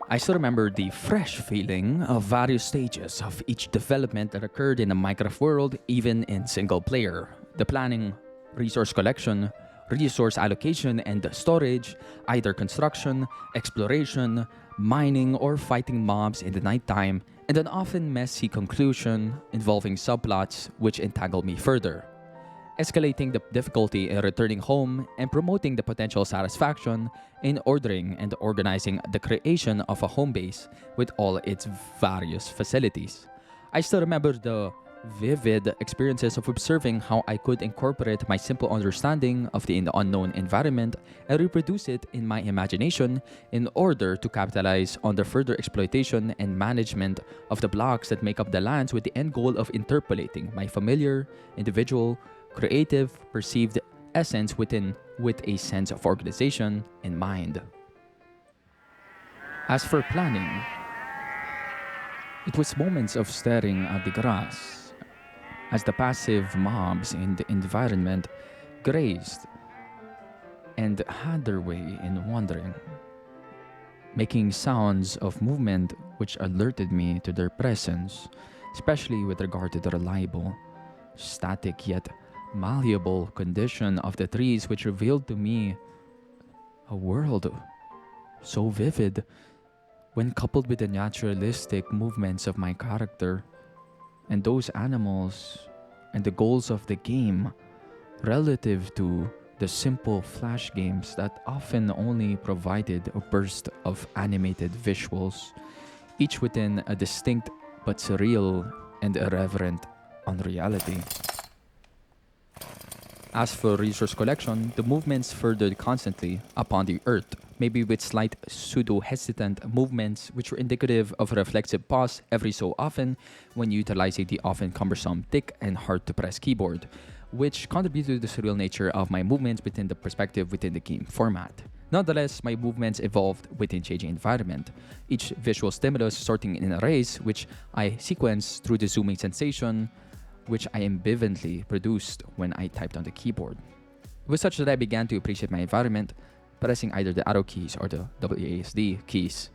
I still remember the fresh feeling of various stages of each development that occurred in the Minecraft world, even in single player. The planning, resource collection, resource allocation and storage, either construction, exploration, mining, or fighting mobs in the nighttime, and an often messy conclusion involving subplots which entangle me further, escalating the difficulty in returning home and promoting the potential satisfaction in ordering and organizing the creation of a home base with all its various facilities. I still remember the vivid experiences of observing how I could incorporate my simple understanding of the unknown environment and reproduce it in my imagination in order to capitalize on the further exploitation and management of the blocks that make up the lands with the end goal of interpolating my familiar, individual, creative, perceived essence with a sense of organization in mind. As for planning, it was moments of staring at the grass as the passive mobs in the environment grazed and had their way in wandering, making sounds of movement which alerted me to their presence, especially with regard to the reliable, static yet malleable condition of the trees, which revealed to me a world so vivid when coupled with the naturalistic movements of my character and those animals and the goals of the game relative to the simple flash games that often only provided a burst of animated visuals, each within a distinct but surreal and irreverent unreality. As for resource collection, the movements furthered constantly upon the earth, maybe with slight pseudo-hesitant movements which were indicative of a reflexive pause every so often when utilizing the often cumbersome, thick, and hard-to-press keyboard, which contributed to the surreal nature of my movements within the perspective within the game format. Nonetheless, my movements evolved within changing environment, each visual stimulus sorting in arrays which I sequenced through the zooming sensation, which I ambivalently produced when I typed on the keyboard. It was such that I began to appreciate my environment, pressing either the arrow keys or the WASD keys.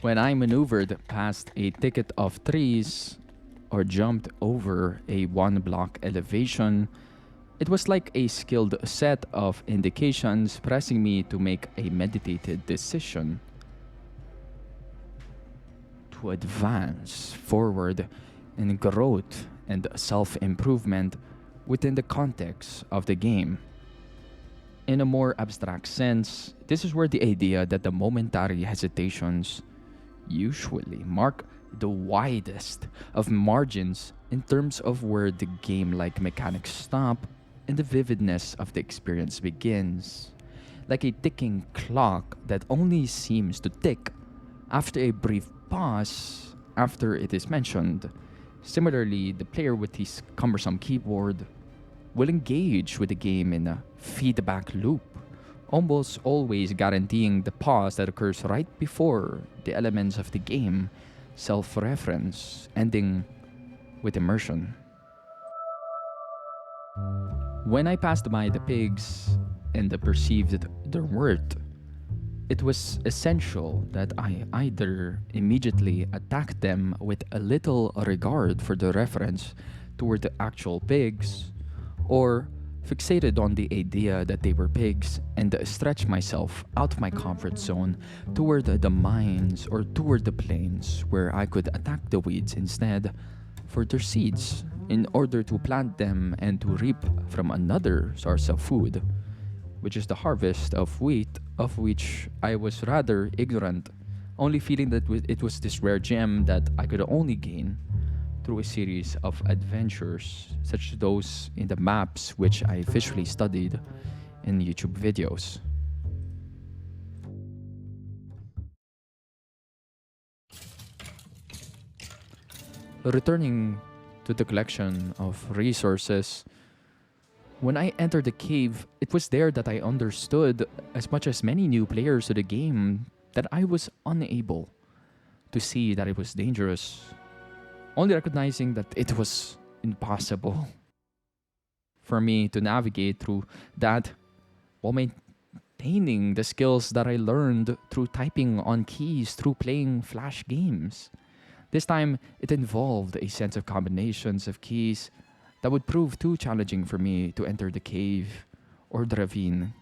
When I maneuvered past a thicket of trees or jumped over a one-block elevation, it was like a skilled set of indications pressing me to make a meditated decision to advance forward in growth and self-improvement within the context of the game. In a more abstract sense, this is where the idea that the momentary hesitations usually mark the widest of margins in terms of where the game-like mechanics stop and the vividness of the experience begins, like a ticking clock that only seems to tick after a brief pause after it is mentioned. Similarly, the player with his cumbersome keyboard will engage with the game in a feedback loop, almost always guaranteeing the pause that occurs right before the elements of the game self-reference, ending with immersion. When I passed by the pigs and perceived their worth, it was essential that I either immediately attack them with a little regard for the reference toward the actual pigs, or fixated on the idea that they were pigs and stretch myself out of my comfort zone toward the mines or toward the plains where I could attack the weeds instead for their seeds in order to plant them and to reap from another source of food, which is the harvest of wheat, of which I was rather ignorant, only feeling that it was this rare gem that I could only gain through a series of adventures, such as those in the maps which I visually studied in YouTube videos. Returning to the collection of resources, when I entered the cave, it was there that I understood, as much as many new players to the game, that I was unable to see that it was dangerous, only recognizing that it was impossible for me to navigate through that while maintaining retaining the skills that I learned through typing on keys through playing Flash games. This time, it involved a sense of combinations of keys that would prove too challenging for me to enter the cave or the ravine,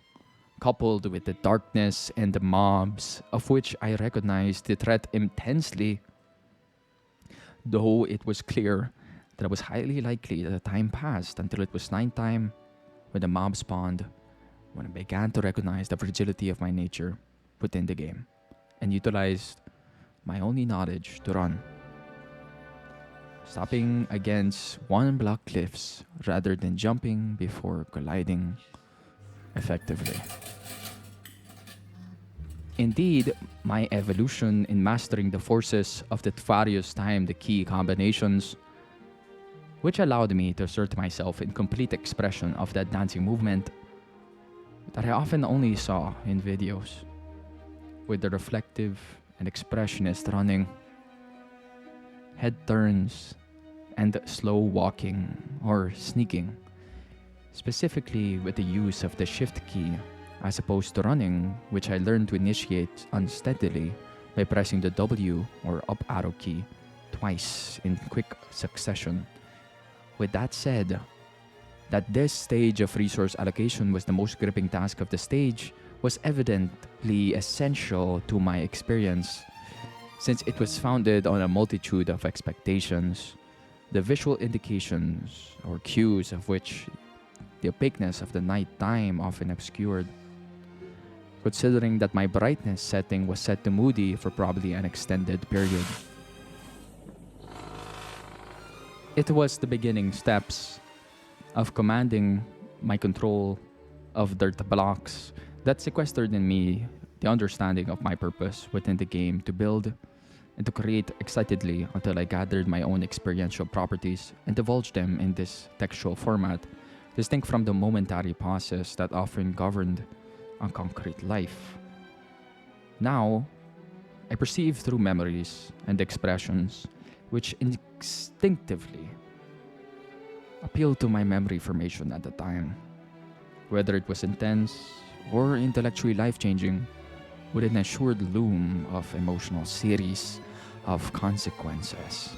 coupled with the darkness and the mobs, of which I recognized the threat intensely, though it was clear that it was highly likely that the time passed until it was nighttime when the mob spawned, when I began to recognize the fragility of my nature within the game and utilized my only knowledge to run, stopping against one block cliffs rather than jumping before colliding effectively. Indeed, my evolution in mastering the forces of the various time the key combinations, which allowed me to assert myself in complete expression of that dancing movement that I often only saw in videos, with the reflective and expressionist running, head turns, and slow walking or sneaking, specifically with the use of the shift key as opposed to running, which I learned to initiate unsteadily by pressing the W or up arrow key twice in quick succession. With that said, that this stage of resource allocation was the most gripping task of the stage was evidently essential to my experience, since it was founded on a multitude of expectations, the visual indications or cues of which the opaqueness of the night time often obscured. Considering that my brightness setting was set to moody for probably an extended period. It was the beginning steps of commanding my control of dirt blocks that sequestered in me the understanding of my purpose within the game to build and to create excitedly until I gathered my own experiential properties and divulged them in this textual format, distinct from the momentary pauses that often governed on concrete life. Now, I perceive through memories and expressions which instinctively appealed to my memory formation at the time, whether it was intense or intellectually life-changing, with an assured loom of emotional series of consequences.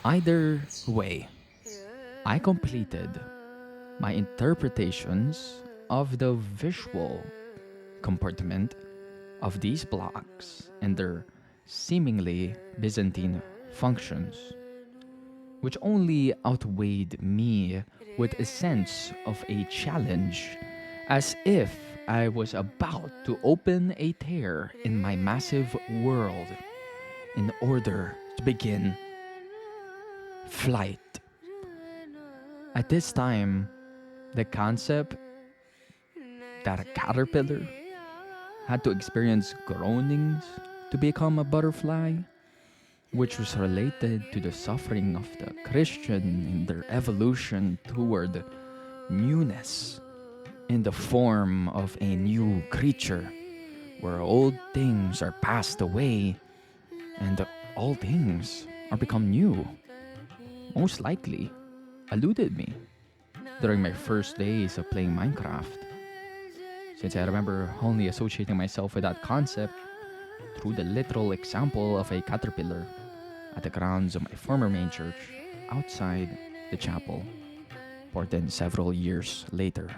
Either way, I completed my interpretations of the visual comportment of these blocks and their seemingly Byzantine functions, which only outweighed me with a sense of a challenge, as if I was about to open a tear in my massive world in order to begin flight. At this time, the concept that a caterpillar had to experience groanings to become a butterfly, which was related to the suffering of the Christian in their evolution toward newness in the form of a new creature, where old things are passed away and all things are become new, most likely eluded me during my first days of playing Minecraft, since I remember only associating myself with that concept through the literal example of a caterpillar at the grounds of my former main church outside the chapel, more than several years later.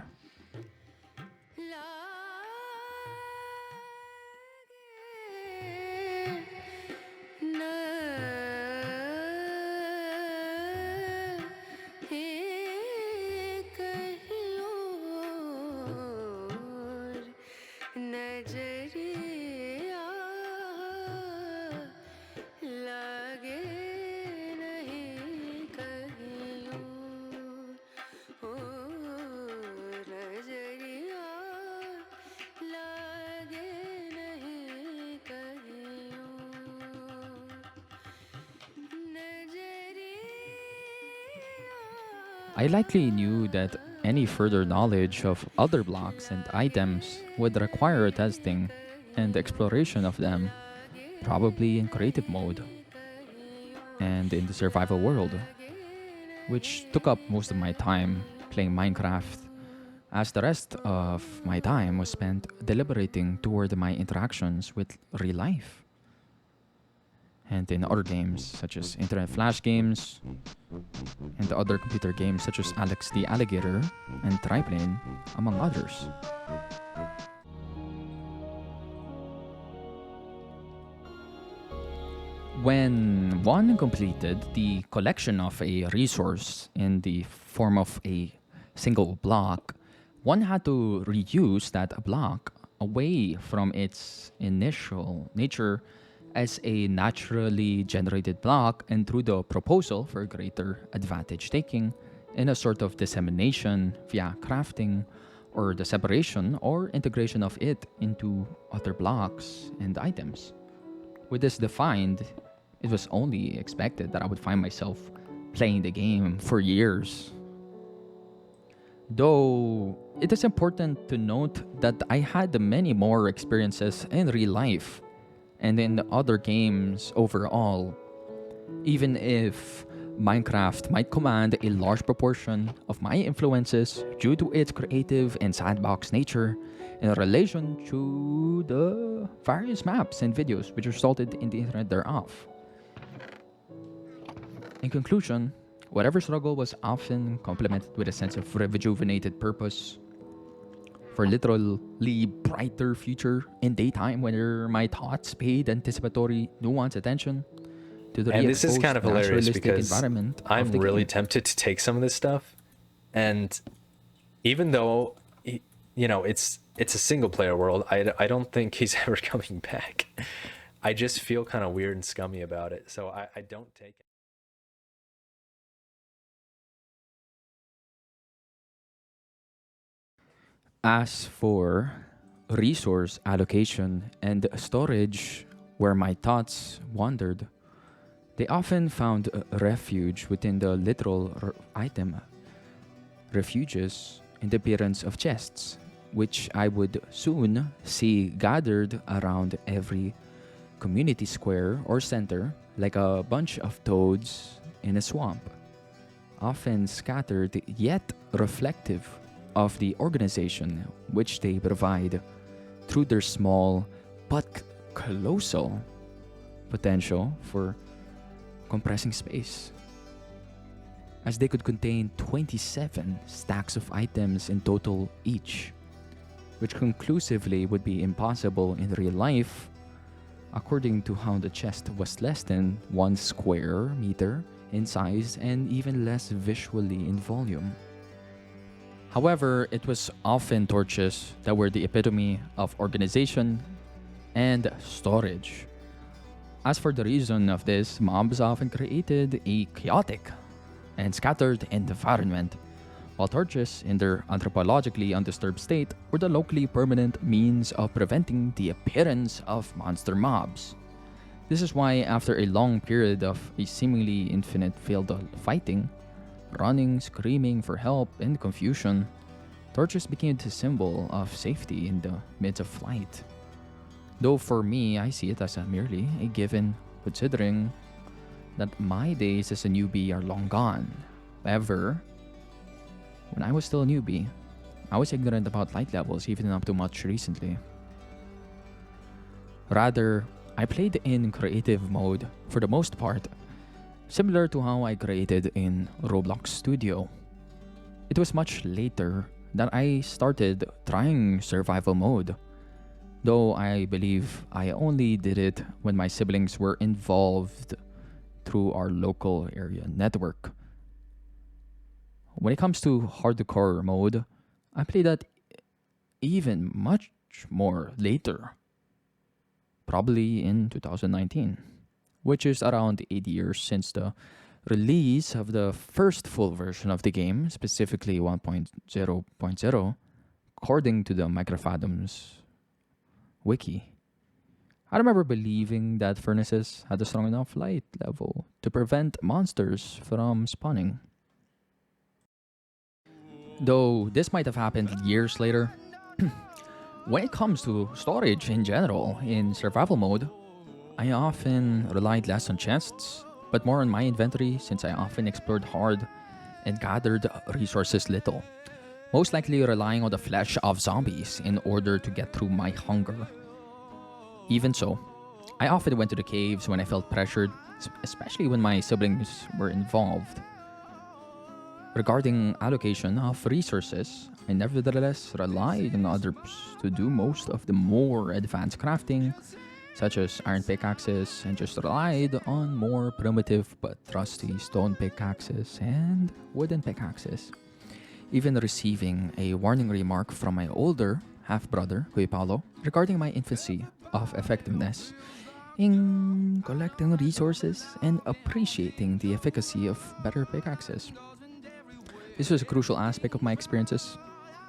I likely knew that any further knowledge of other blocks and items would require testing and the exploration of them, probably in creative mode and in the survival world, which took up most of my time playing Minecraft, as the rest of my time was spent deliberating toward my interactions with real life. And in other games, such as Internet Flash games, and other computer games such as Alex the Alligator and Triplane, among others. When one completed the collection of a resource in the form of a single block, one had to reuse that block away from its initial nature as a naturally generated block and through the proposal for greater advantage taking in a sort of dissemination via crafting or the separation or integration of it into other blocks and items. With this defined, it was only expected that I would find myself playing the game for years. Though it is important to note that I had many more experiences in real life and in other games overall, even if Minecraft might command a large proportion of my influences due to its creative and sandbox nature in relation to the various maps and videos which resulted in the internet thereof. In conclusion, whatever struggle was often complemented with a sense of rejuvenated purpose for literally brighter future in daytime where my thoughts paid anticipatory nuanced attention to the And this is re-exposed kind of hilarious naturalistic because environment I'm of the really game. tempted to take some of this stuff, and even though it's a single player world, I don't think he's ever coming back. I just feel kind of weird and scummy about it, so I don't take it. As for resource allocation and storage, where my thoughts wandered, they often found a refuge within the literal item refuges in the appearance of chests, which I would soon see gathered around every community square or center like a bunch of toads in a swamp, often scattered yet reflective of the organization which they provide through their small but colossal potential for compressing space, as they could contain 27 stacks of items in total each, which conclusively would be impossible in real life according to how the chest was less than 1 square meter in size and even less visually in volume. However, it was often torches that were the epitome of organization and storage. As for the reason of this, mobs often created a chaotic and scattered environment, while torches, in their anthropologically undisturbed state, were the locally permanent means of preventing the appearance of monster mobs. This is why, after a long period of a seemingly infinite field of fighting, running, screaming for help, and confusion, torches became the symbol of safety in the midst of flight. Though for me, I see it as merely a given, considering that my days as a newbie are long gone. However, when I was still a newbie, I was ignorant about light levels even up to much recently. Rather, I played in creative mode for the most part, similar to how I created in Roblox Studio. It was much later that I started trying survival mode, though I believe I only did it when my siblings were involved through our local area network. When it comes to hardcore mode, I played that even much more later, probably in 2019, which is around 8 years since the release of the first full version of the game, specifically 1.0.0, according to the Microfathom's wiki. I remember believing that furnaces had a strong enough light level to prevent monsters from spawning. Though this might have happened years later, When it comes to storage in general, in survival mode, I often relied less on chests, but more on my inventory since I often explored hard and gathered resources little. Most likely relying on the flesh of zombies in order to get through my hunger. Even so, I often went to the caves when I felt pressured, especially when my siblings were involved. Regarding allocation of resources, I nevertheless relied on others to do most of the more advanced crafting, such as iron pickaxes, and just relied on more primitive but trusty stone pickaxes and wooden pickaxes. Even receiving a warning remark from my older half-brother, Kuya Paulo, regarding my infancy of effectiveness in collecting resources and appreciating the efficacy of better pickaxes. This was a crucial aspect of my experiences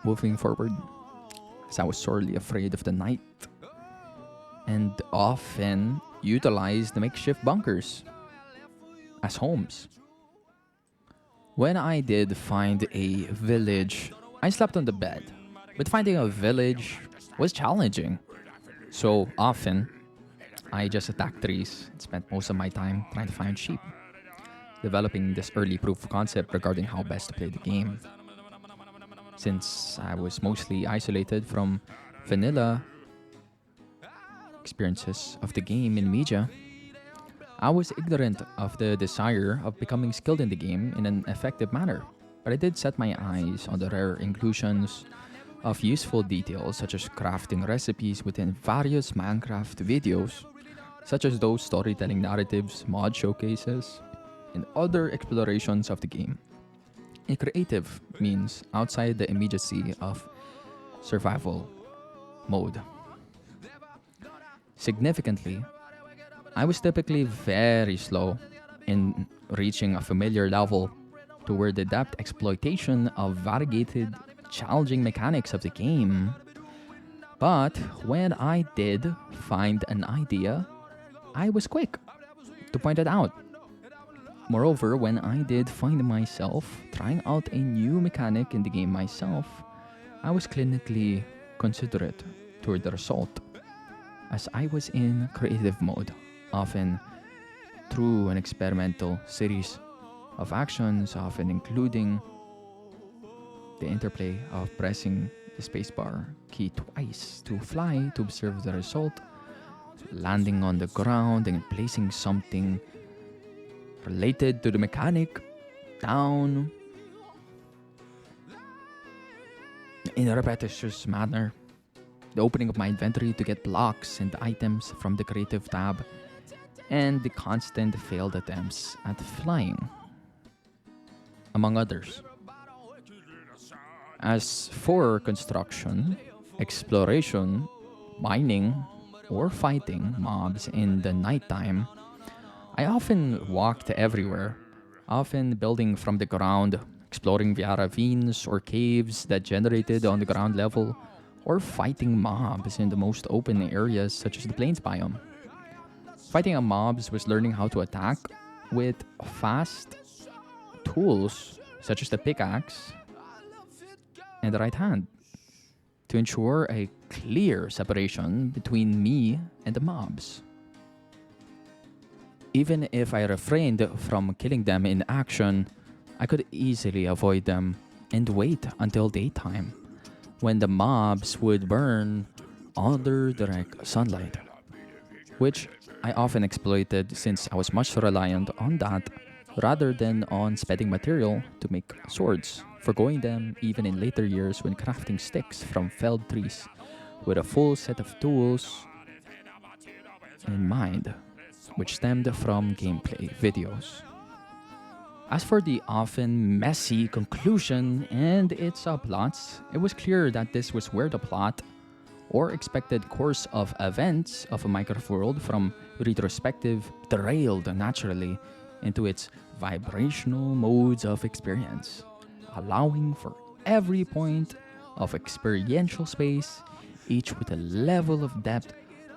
moving forward, as I was sorely afraid of the night and often utilized the makeshift bunkers as homes. When I did find a village, I slept on the bed, but finding a village was challenging. So often, I just attacked trees and spent most of my time trying to find sheep, developing this early proof of concept regarding how best to play the game. Since I was mostly isolated from vanilla experiences of the game in media, I was ignorant of the desire of becoming skilled in the game in an effective manner, but I did set my eyes on the rare inclusions of useful details such as crafting recipes within various Minecraft videos, such as those storytelling narratives, mod showcases, and other explorations of the game. A creative means outside the immediacy of survival mode. Significantly, I was typically very slow in reaching a familiar level toward the depth exploitation of variegated, challenging mechanics of the game. But when I did find an idea, I was quick to point it out. Moreover, when I did find myself trying out a new mechanic in the game myself, I was clinically considerate toward the result, as I was in creative mode, often through an experimental series of actions, often including the interplay of pressing the spacebar key twice to fly to observe the result, landing on the ground and placing something related to the mechanic down in a repetitious manner, the opening of my inventory to get blocks and items from the creative tab, and the constant failed attempts at flying, among others. As for construction, exploration, mining, or fighting mobs in the nighttime, I often walked everywhere, often building from the ground, exploring via ravines or caves that generated on the ground level, or fighting mobs in the most open areas such as the plains biome. Fighting mobs was learning how to attack with fast tools such as the pickaxe and the right hand to ensure a clear separation between me and the mobs. Even if I refrained from killing them in action, I could easily avoid them and wait until daytime, when the mobs would burn under direct sunlight, which I often exploited since I was much reliant on that rather than on spending material to make swords, forgoing them even in later years when crafting sticks from felled trees with a full set of tools in mind, which stemmed from gameplay videos. As for the often messy conclusion and its subplots, it was clear that this was where the plot or expected course of events of a Minecraft world from retrospective derailed naturally into its vibrational modes of experience, allowing for every point of experiential space, each with a level of depth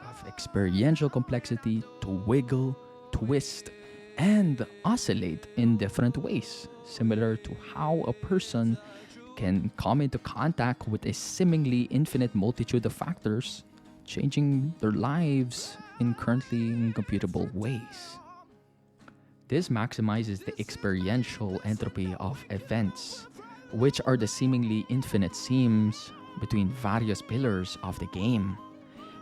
of experiential complexity to wiggle, twist, and oscillate in different ways, similar to how a person can come into contact with a seemingly infinite multitude of factors, changing their lives in currently incomputable ways. This maximizes the experiential entropy of events, which are the seemingly infinite seams between various pillars of the game,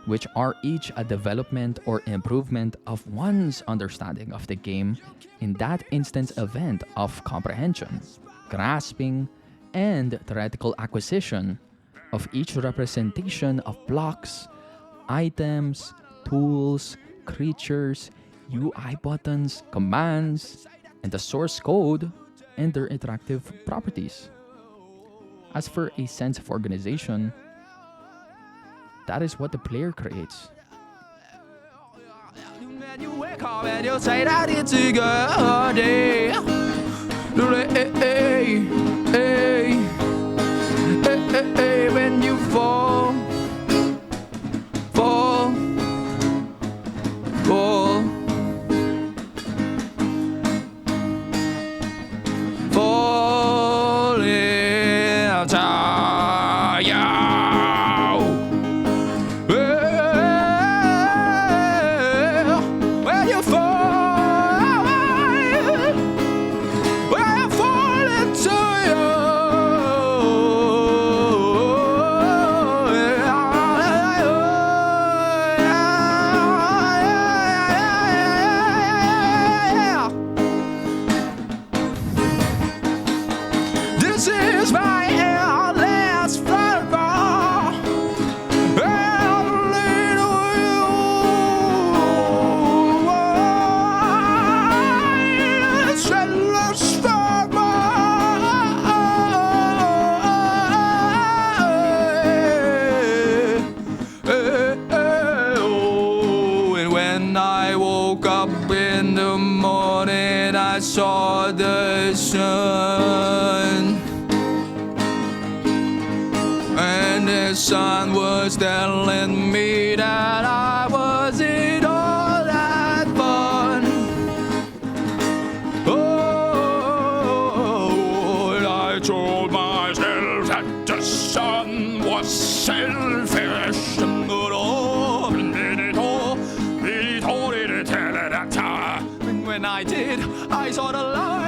which are each a development or improvement of one's understanding of the game in that instance event of comprehension, grasping, and theoretical acquisition of each representation of blocks, items, tools, creatures, UI buttons, commands, and the source code and their interactive properties. As for a sense of organization, that is what the player creates. When you wake up and you say that it's a good day. When you fall, falling down, when you fall, when you fall into this is my last football. And when I woke up in the morning, I saw the sun. And the sun was telling me that I wasn't all that fun. Oh, and I told myself that the sun was selfish. And when I did, I saw the light.